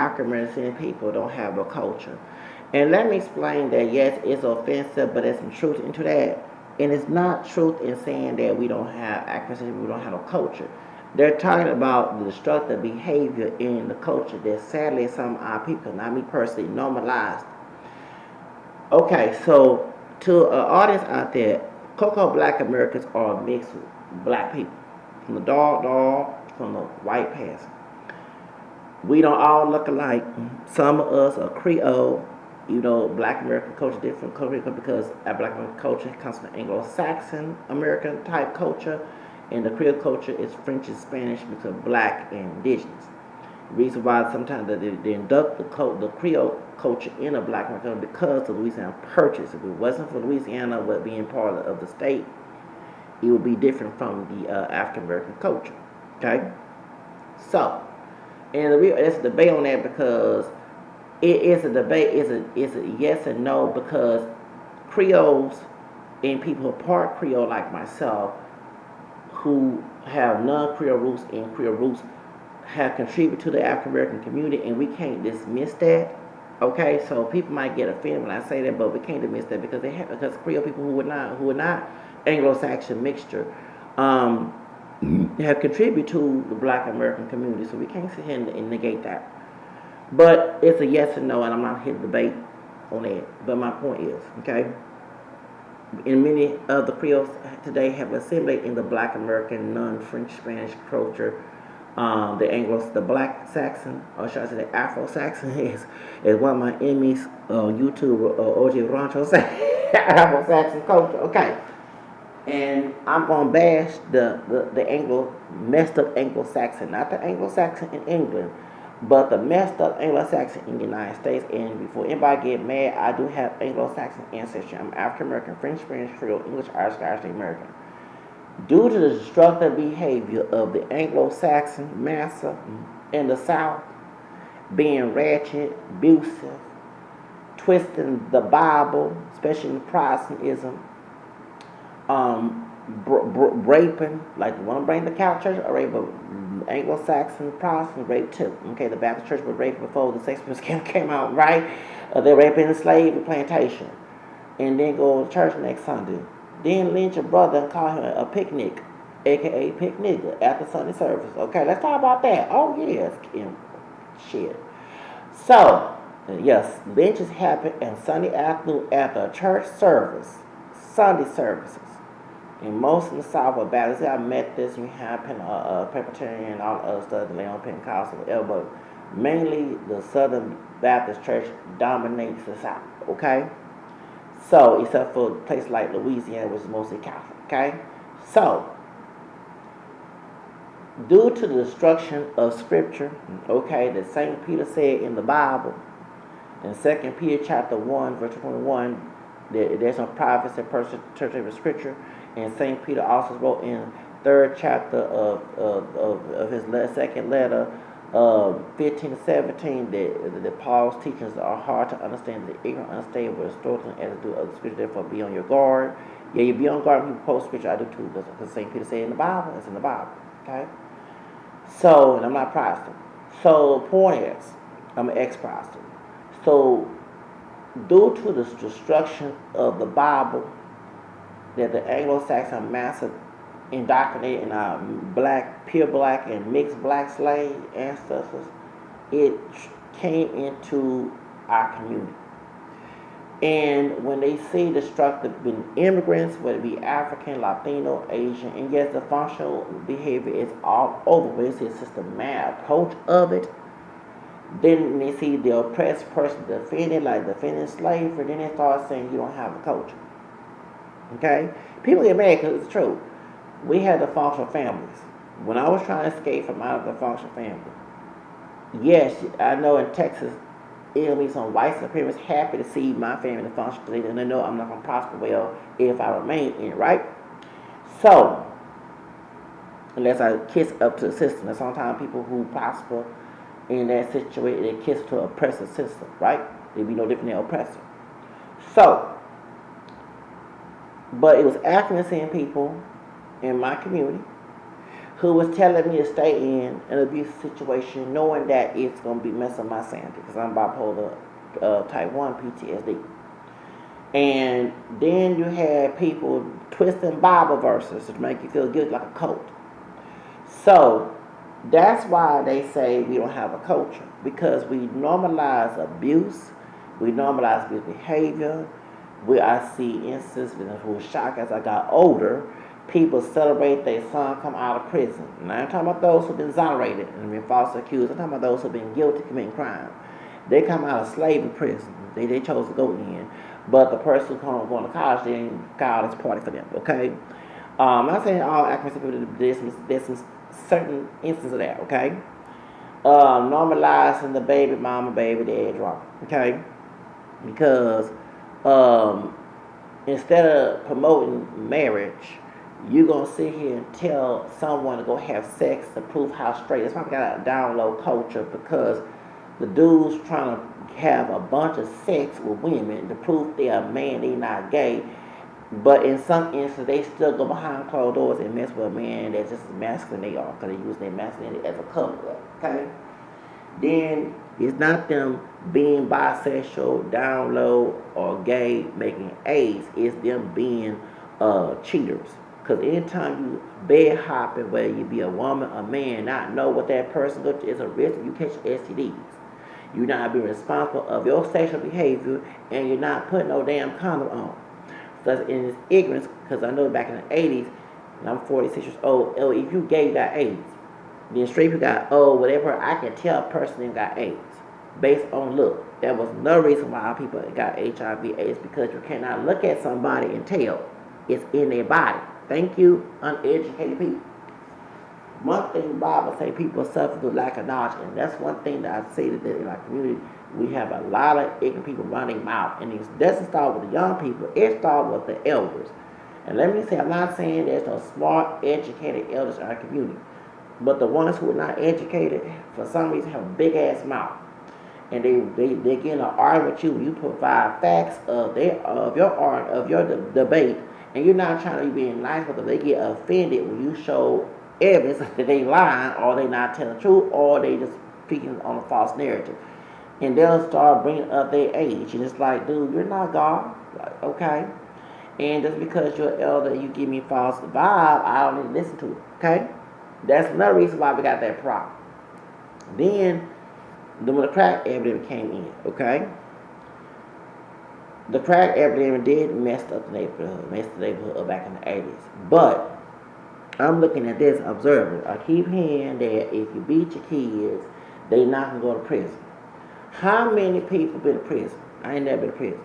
African American people don't have a culture. And let me explain that. Yes, it's offensive, but there's some truth into that. And it's not truth in saying that we don't have accuracy, we don't have a culture. They're talking about the destructive behavior in the culture that sadly some of our people, not me personally, normalized. Okay, so to an audience out there, Cocoa Black Americans are mixed with black people. From the dog, from the white passing. We don't all look alike. Some of us are Creole. You know, Black American culture different from Korean because our Black American culture comes from Anglo-Saxon American type culture, and the Creole culture is French and Spanish because of Black and Indigenous. The reason why sometimes they induct the Creole culture in a Black American culture because of Louisiana Purchase. If it wasn't for Louisiana but being part of the state, it would be different from the African American culture. Okay, so. And there's a debate on that because it is a debate. Is a yes and no because Creoles and people who are part Creole like myself, who have non-Creole roots and Creole roots, have contributed to the African American community, and we can't dismiss that. Okay, so people might get offended when I say that, but we can't dismiss that because Creole people who are not Anglo-Saxon mixture. Have contributed to the Black American community, so we can't sit here and negate that. But it's a yes and no, and I'm not here to debate on that. But my point is, okay, and many of the Creoles today have assimilated in the Black American, non-French, Spanish culture. The Black Saxon, or should I say the Afro-Saxon is one of my enemies on YouTube, OJ Rancho say, Afro-Saxon culture, okay. And I'm gonna bash the messed up Anglo-Saxon, not the Anglo-Saxon in England, but the messed up Anglo-Saxon in the United States. And before anybody get mad, I do have Anglo-Saxon ancestry. I'm African American, French, Spanish, Creole, English, Irish, Scottish, American. Due to the destructive behavior of the Anglo-Saxon massa in the South, being ratchet, abusive, twisting the Bible, especially in Protestantism, raping, like the one bring the Catholic Church, or rape, but Anglo-Saxon Protestant rape too. Okay, the Baptist Church was raping before the Sex Pistols came out, right? They raping the slave and plantation, and then go to church next Sunday. Then lynch a brother and call him a picnic, aka picnic, after Sunday service. Okay, let's talk about that. Oh yes, shit. So yes, lynches happen on Sunday afternoon after a church service, Sunday services. And most in the South are Baptists. You have Methodist, you have Presbyterian, and all the other stuff, the Leon Pentecostal, whatever. But mainly the Southern Baptist Church dominates the South, okay? So, except for a place like Louisiana, which is mostly Catholic, okay? So, due to the destruction of Scripture, okay, that St. Peter said in the Bible, in 2 Peter chapter 1, verse 21, there's some prophets that persecute the Scripture. And St. Peter also wrote in third chapter of his second letter, 15 to 17, that Paul's teachings are hard to understand, the ignorant, unstable, distorted, as to do of the Scripture. Therefore, be on your guard. Yeah, you be on guard when you post Scripture. I do too, because St. Peter said in the Bible, it's in the Bible. Okay. So, and I'm not Protestant. So, the point is, I'm an ex-Protestant. So, due to the destruction of the Bible, that the Anglo-Saxon massa indoctrinated in our pure black and mixed black slave ancestors, it came into our community. And when they see destructive immigrants, whether it be African, Latino, Asian, and yes, the functional behavior is all over, but it's a systematic approach of it. Then they see the oppressed person defending slavery, then they start saying you don't have a culture. Okay? People get mad because it's true. We had the functional families. When I was trying to escape from out of the functional family, yes, I know in Texas, it'll be some white supremacists happy to see my family in the functional state, and they know I'm not going to prosper well if I remain in it, right? So, unless I kiss up to the system, and sometimes people who prosper in that situation, they kiss to an oppressive system, right? They'd be no different than oppressor. So, but it was African-American people in my community who was telling me to stay in an abusive situation, knowing that it's going to be messing my sanity because I'm bipolar type 1 PTSD. And then you had people twisting Bible verses to make you feel good like a cult. So that's why they say we don't have a culture, because we normalize abuse, we normalize misbehavior. I see instances, and it was shock as I got older, people celebrate their son come out of prison. And I ain't talking about those who've been exonerated and been falsely accused. I'm talking about those who've been guilty of committing crime. They come out of slavery prison. They chose to go in. But the person who's going to college, they ain't college party for them, okay? I'm not saying all accuracy people, there's some certain instances of that, okay? Normalizing the baby mama, baby dad drama, okay? Because instead of promoting marriage, you're going to sit here and tell someone to go have sex to prove how straight. That's why we got a down low culture, because the dudes trying to have a bunch of sex with women to prove they're a man, they're not gay. But in some instances, they still go behind closed doors and mess with a man that's just as masculine they are, because they use their masculinity as a cover up, okay? Then it's not them being bisexual, down low, or gay, making AIDS. It's them being cheaters. Because anytime you bed hopping, whether you be a woman or man, not know what that person goes to, is a risk you catch STDs. You're not being responsible of your sexual behavior, and you're not putting no damn condom on. So in this ignorance, because I know back in the 80s, and I'm 46 years old, if you gay, you got AIDS. Then straight people got, whatever, I can tell a person got AIDS based on look. There was no reason why people got HIV AIDS, because you cannot look at somebody and tell it's in their body. Thank you, uneducated people. One thing the Bible say people suffer through lack of knowledge, and that's one thing that I say that in our community, we have a lot of ignorant people running mouth, and it doesn't start with the young people, it starts with the elders. And let me say, I'm not saying there's no smart, educated elders in our community, but the ones who are not educated, for some reason, have a big ass mouth, and they get in an argument with you when you provide facts of your debate, and you're not trying to be being nice with them. They get offended when you show evidence that they lying, or they not telling the truth, or they just speaking on a false narrative. And they'll start bringing up their age, and it's like, dude, you're not God, like, okay? And just because you're an elder and you give me false vibe, I don't need to listen to it, okay? That's another reason why we got that problem. Then, when the crack epidemic came in, okay? The crack epidemic did mess up the neighborhood back in the 80s. But I'm looking at this, observing. I keep hearing that if you beat your kids, they not going to go to prison. How many people been to prison? I ain't never been to prison.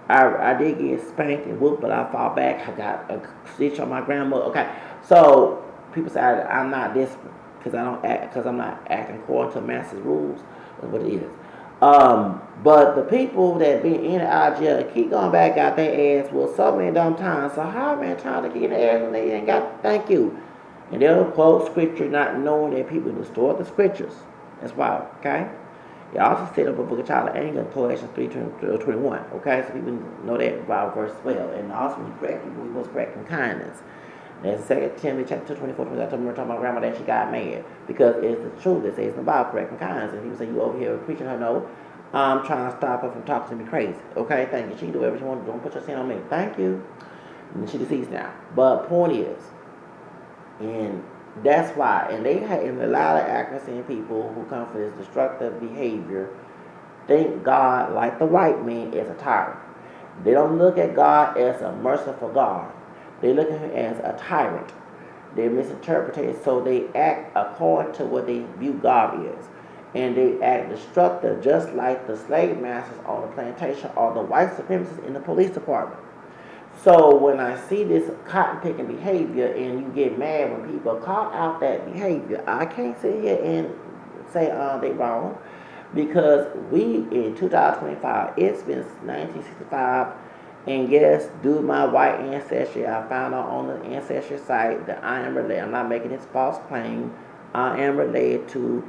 I did get spanked and whooped, but I fought back. I got a stitch on my grandmother. Okay, so people say I'm not disciplined because I'm not acting according to master's rules. That's what it is. But the people that been in and out of jail keep going back, got their ass whooped so many dumb times. So how many times they get their ass and they ain't got thank you? And they'll quote scripture not knowing that people distort the scriptures. That's why, okay? They also set up a book of child anger, Colossians 3:21. Okay, so people know that Bible verse as well. And also when you correct people, we must correct in kindness. That's 2 Timothy chapter 2:24. I told my grandma that she got mad because it's the truth. It says in the Bible, correct in kindness. And people say, you over here preaching her, no. I'm trying to stop her from talking to me crazy. Okay, thank you. She can do whatever she wants to do. Don't put your sin on me. Thank you. And she deceased now. But point is, and that's why, and they have a lot of accuracy in people who come from this destructive behavior think God, like the white man, is a tyrant. They don't look at God as a merciful God. They look at him as a tyrant. They misinterpret it, so they act according to what they view God is. And they act destructive, just like the slave masters on the plantation or the white supremacists in the police department. So when I see this cotton picking behavior and you get mad when people call out that behavior, I can't sit here and say they wrong, because we in 2025, it's been 1965, and yes, due to my white ancestry, I found out on the ancestry site that I am related. I'm not making this false claim. I am related to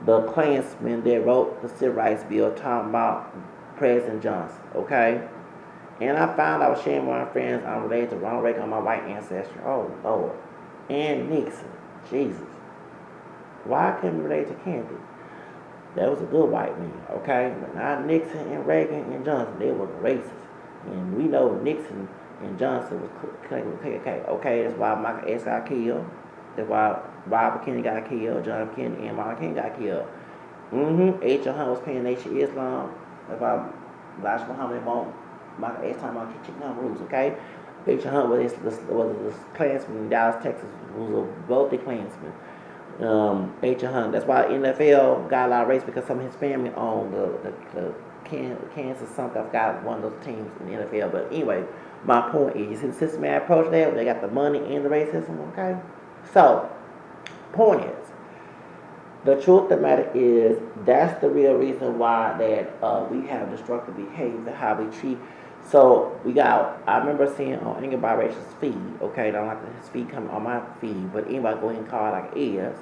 the Klansmen that wrote the Civil Rights Bill talking about President Johnson, okay? And I found I was sharing with my friends I'm related to Ronald Reagan on my white ancestry. Oh, Lord. And Nixon. Jesus. Why I couldn't relate to Kennedy? That was a good white man, okay? But not Nixon and Reagan and Johnson. They were the racists. And we know Nixon and Johnson was connected with KKK. Okay, that's why Michael S. got killed. That's why Robert Kennedy got killed, John Kennedy and Martin King got killed. H.L. Hunt was paying Nation Islam. That's why Elijah Muhammad won't Michael S. talking about chicken rules, okay? H.L. Hunt was this Klansman in Dallas, Texas, who was a wealthy Klansman. H.L. Hunt. That's why NFL got a lot of race because some of his family owned the Kansas something. I forgot one of those teams in the NFL. But anyway, my point is, his systematic approach there, they got the money and the racism, okay? So, point is, the truth of the matter is, that's the real reason why that we have destructive behavior, how we treat. So, I remember seeing on Angry Biracial's feed, okay, I don't like his feed coming on my feed, but anybody go ahead and call it like it is,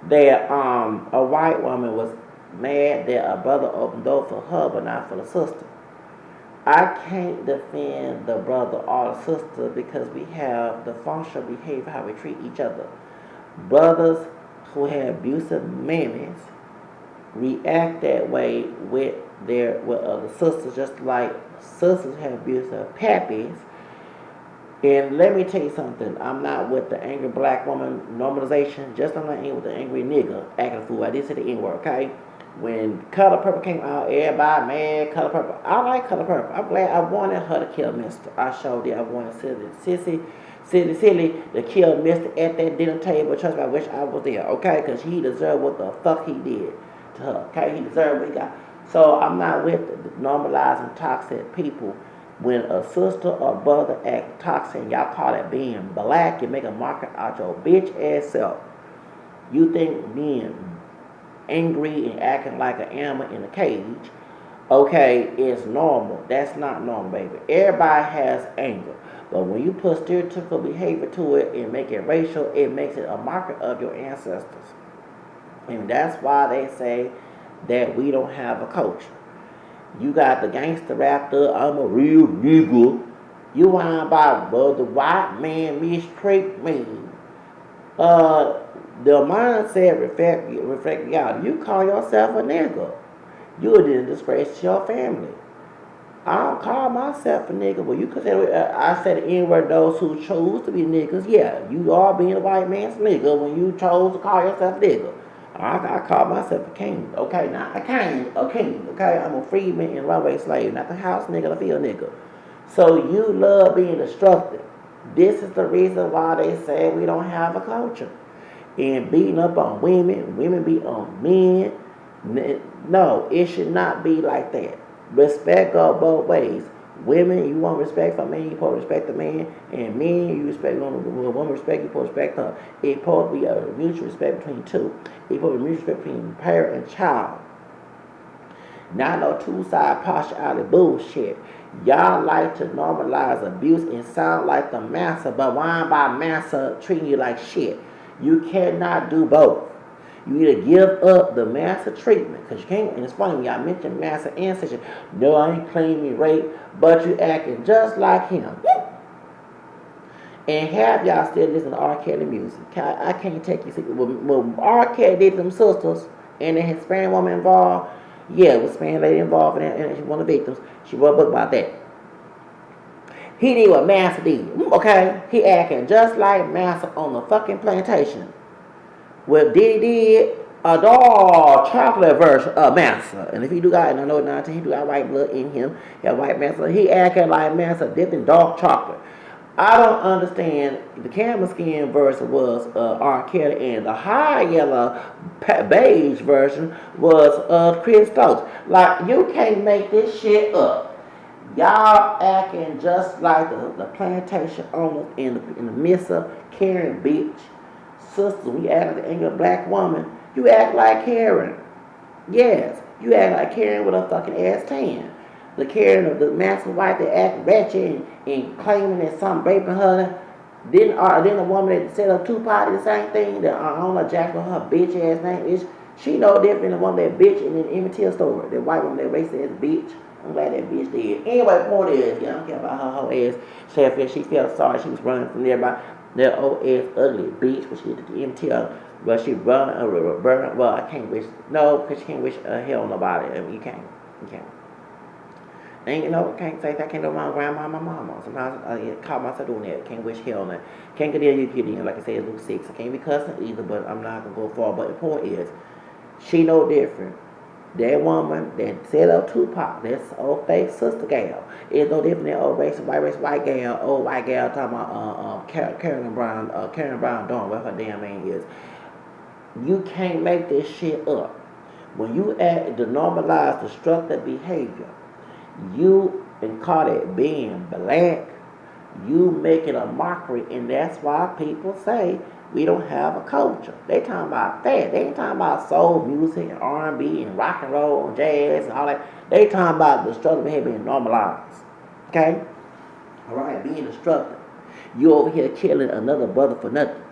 that a white woman was mad that a brother opened the door for her but not for the sister. I can't defend the brother or the sister because we have the functional behavior how we treat each other. Brothers who have abusive mammies react that way with other sisters, just like sisters have abusive pappies. And let me tell you something, I'm not with the angry black woman normalization, just like I ain't with the angry nigga acting a fool. I did say the N-word, okay? When Color Purple came out, everybody mad, Color Purple. I like Color Purple. I'm glad I wanted her to kill Mister. I showed that I wanted Silly to kill Mister at that dinner table. Trust me, I wish I was there, okay? Because he deserved what the fuck he did to her, okay? He deserved what he got. So I'm not with normalizing toxic people. When a sister or brother act toxic, y'all call it being black, you make a market out your bitch ass self. You think being angry and acting like an animal in a cage, okay, is normal. That's not normal, baby. Everybody has anger. But when you put stereotypical behavior to it and make it racial, it makes it a marker of your ancestors. And that's why they say that we don't have a culture. You got the gangster rapper, I'm a real nigga. You whine about, well, the white man mistreat me. The mindset reflect y'all. You call yourself a nigga. You a disgrace to your family. I don't call myself a nigga, but you consider I said the N-word those who chose to be niggas. Yeah, you are being a white man's nigga when you chose to call yourself a nigga. I call myself a king, okay? Not a king, okay? I'm a freedman and runaway slave, not the house nigga, the field nigga. So you love being destructive. This is the reason why they say we don't have a culture. And beating up on women beat on men. No, it should not be like that. Respect goes both ways. Women, you want respect from men, you supposed to respect the man, and men, you respect woman respect, you supposed to respect her. It's supposed to be a mutual respect between two. It's supposed to be mutual respect between parent and child. Not no two-side partiality bullshit. Y'all like to normalize abuse and sound like the massa, but why by massa treating you like shit? You cannot do both. You either give up the massa treatment, because you can't, and it's funny when y'all mention massa ancestry. No, I ain't claiming rape, but you acting just like him. And have y'all still listen to R. Kelly music. I can't take you seriously. When R. Kelly did them sisters and the Hispanic woman involved, yeah, it was Hispanic lady involved and she one of the victims. She wrote a book about that. He did what Massa did, okay? He acting just like Massa on the fucking plantation. What Diddy did, a dark chocolate version of Massa. And if he do got, and I know 19, he do got white blood in him, he got white Massa. He acting like Massa dipped in dark chocolate. I don't understand. The camel skin version was R. Kelly, and the high yellow beige version was Chris Stokes. Like, you can't make this shit up. Y'all acting just like the plantation owners in the midst of Karen bitch. Sister, when you act like the angry black woman, you act like Karen. Yes, you act like Karen with a fucking ass tan. The Karen of the massive wife that act wretched and claiming that something raping her. Then the woman that set up Tupac the same thing. That I don't know Jack her bitch ass name is. She no different than the one that bitch in the Emmett Till story. The white woman that racist ass bitch. I'm glad that bitch did. Anyway, the point is, I don't care about her whole ass. She felt sorry. She was running from everybody. That old ass ugly bitch, when she hit the MTL, but she burn. Well, I can't wish, no, because you can't wish hell on nobody. I mean, you can't. And can't say that, can't do my grandma, my mama. Sometimes I call myself doing that. Can't wish hell on that. Can't get in, you get in. Like I said, Luke 6. I can't be cussing either, but I'm not going to go far. But the point is, she no different. That woman that set up Tupac, that's old fake sister gal, is no different than old racist white gal, old white gal talking about Karen Brown Dawn, what her damn name is. You can't make this shit up. When you act to normalize destructive behavior, you and call it being black, you make it a mockery, and that's why people say we don't have a culture. They talking about that. They ain't talking about soul music and R&B and rock and roll and jazz and all that. They talking about destructive behavior being normalized. Okay? Alright, being destructive. You over here killing another brother for nothing.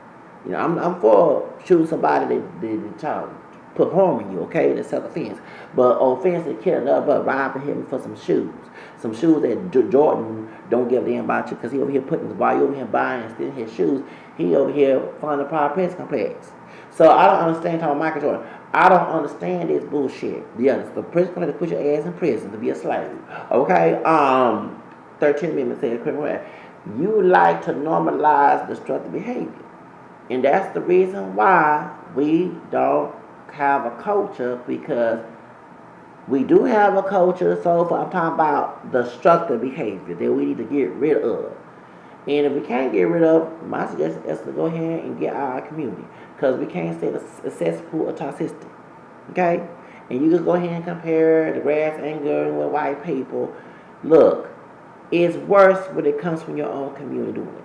I'm for shooting somebody that put harm in you, okay? That's self-offense. But offense is killing another brother, robbing him for some shoes. Some shoes that Jordan don't give a damn about you because he over here while you over here buying and stealing his shoes, he over here funding the private press complex. So I don't understand how Michael Jordan. I don't understand this bullshit. Yeah, the prison complex to put your ass in prison to be a slave. Okay? 13 Amendment says, you like to normalize destructive behavior. And that's the reason why we don't have a culture, because we do have a culture, so I'm talking about destructive behavior that we need to get rid of. And if we can't get rid of, my suggestion is to go ahead and get our community, because we can't stay a cesspool of toxicity. Okay? And you can go ahead and compare the grass ain't growing with white people. Look, it's worse when it comes from your own community doing it.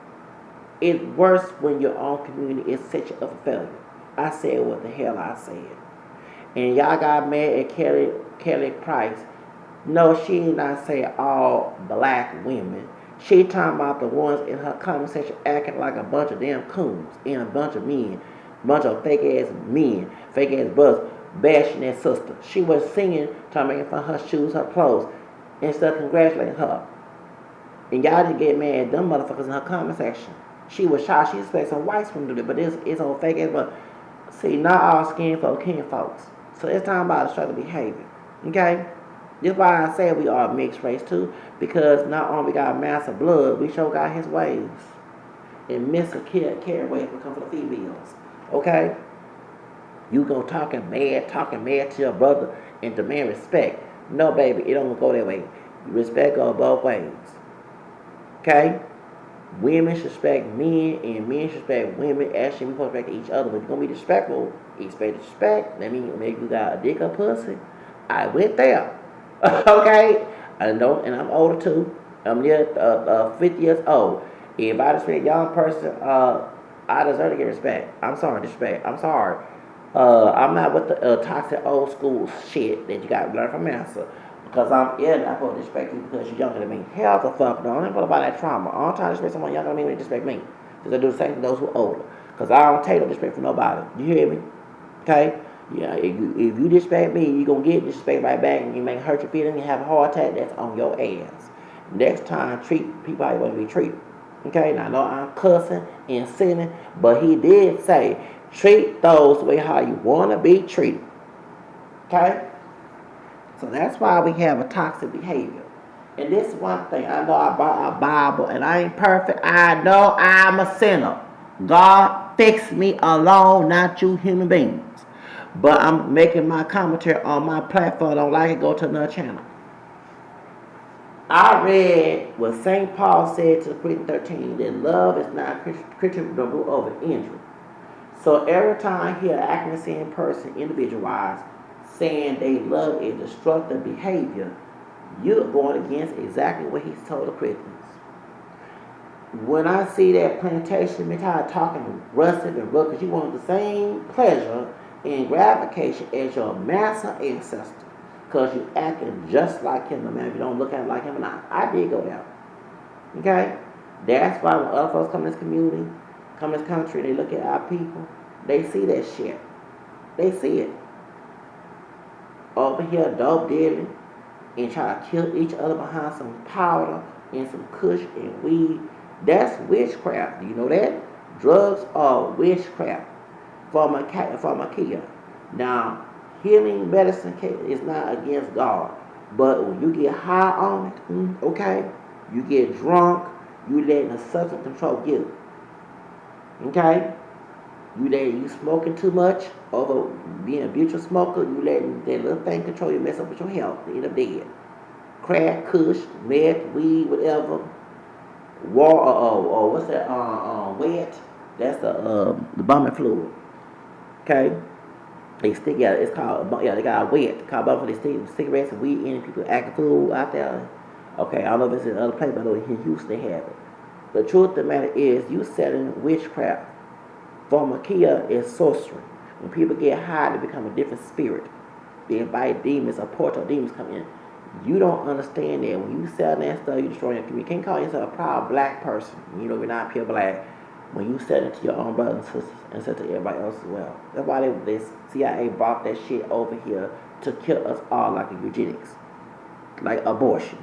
It's worse when your own community is such a failure. I said what the hell I said. And y'all got mad at Kelly Price. No, she did not say all black women. She talking about the ones in her comment section acting like a bunch of damn coons and a bunch of men. Bunch of fake ass men, fake ass brothers, bashing that sister. She was singing, talking about fun her shoes, her clothes, instead of congratulating her. And y'all didn't get mad at them motherfuckers in her comment section. She was shy. She expects some whites from to do it, but it's on fake ass. But see, not all skin folk, kin folks. So it's time about destructive behavior. Okay? This is why I say we are mixed race too, because not only we got massive blood, we sure got his ways. And Mr. Carry ways will come for the females. Okay? You go talking mad to your brother and demand respect. No, baby, it don't go that way. Respect goes both ways. Okay? Women should respect men, and men should respect women. Actually, we supposed to respect each other. But if you're going to be disrespectful, expect respect. That means maybe you got a dick or pussy. I went there. Okay? I know, and I'm older too. I'm near 50 years old. If I respect a young person, I deserve to get respect. I'm sorry, disrespect. I'm sorry. I'm not with the toxic old school shit that you got to learn from Master. Because I'm not supposed to respect you because you're younger than me. Hell the fuck no. I ain't about that trauma. I'm trying to respect someone younger than me when they respect me. Because I do the same to those who are older. Because I don't take no disrespect from nobody. You hear me? Okay? Yeah, if you disrespect me, you're going to get disrespect right back, and you may hurt your feelings and have a heart attack. That's on your ass. Next time, treat people how you want to be treated. Okay? Now, I know I'm cussing and sinning, but he did say, treat those the way how you want to be treated. Okay? So that's why we have a toxic behavior. And this one thing, I know I brought a Bible, and I ain't perfect. I know I'm a sinner. God fix me alone, not you human beings. But I'm making my commentary on my platform. Don't like it, go to another channel. I read what St. Paul said to Corinthians 13, that love is not Christian rule over injury. So every time I hear an accuracy in person, individualized, saying they love a destructive behavior, you're going against exactly what he's told the Corinthians. When I see that plantation mentality talking rustic and rough, because you want the same pleasure and gratification as your master ancestor, because you acting just like him, no matter if you don't look at him like him or not. I did go there. Okay? That's why when other folks come to this community, come to this country, they look at our people, they see that shit. They see it. Over here, dope dealing and try to kill each other behind some powder and some kush and weed. That's witchcraft. Do you know that? Drugs are witchcraft, pharmakia. Now, healing medicine is not against God, but when you get high on it, okay, you get drunk, you letting the substance control you, okay. You smoking too much, over being a habitual smoker, you letting that little thing control you, mess up with your health, you end up dead. Crack, kush, meth, weed, whatever, war or what's that? Wet. That's the bombing fluid. Okay, they stick yeah. It's called yeah. They got a wet called bombing fluid. They stick cigarettes and weed in. People acting fool out there. Okay, I don't know if it's in other places, but I know in Houston they have it. The truth of the matter is, you selling witchcraft. Pharmakia is sorcery. When people get high, they become a different spirit. They invite demons or portal demons come in. You don't understand that when you sell that stuff, you destroy your community. You can't call yourself a proud black person. You know, you're not pure black. When you sell it to your own brothers and sisters and sell it to everybody else as well. That's why the CIA brought that shit over here to kill us all like a eugenics, like abortion.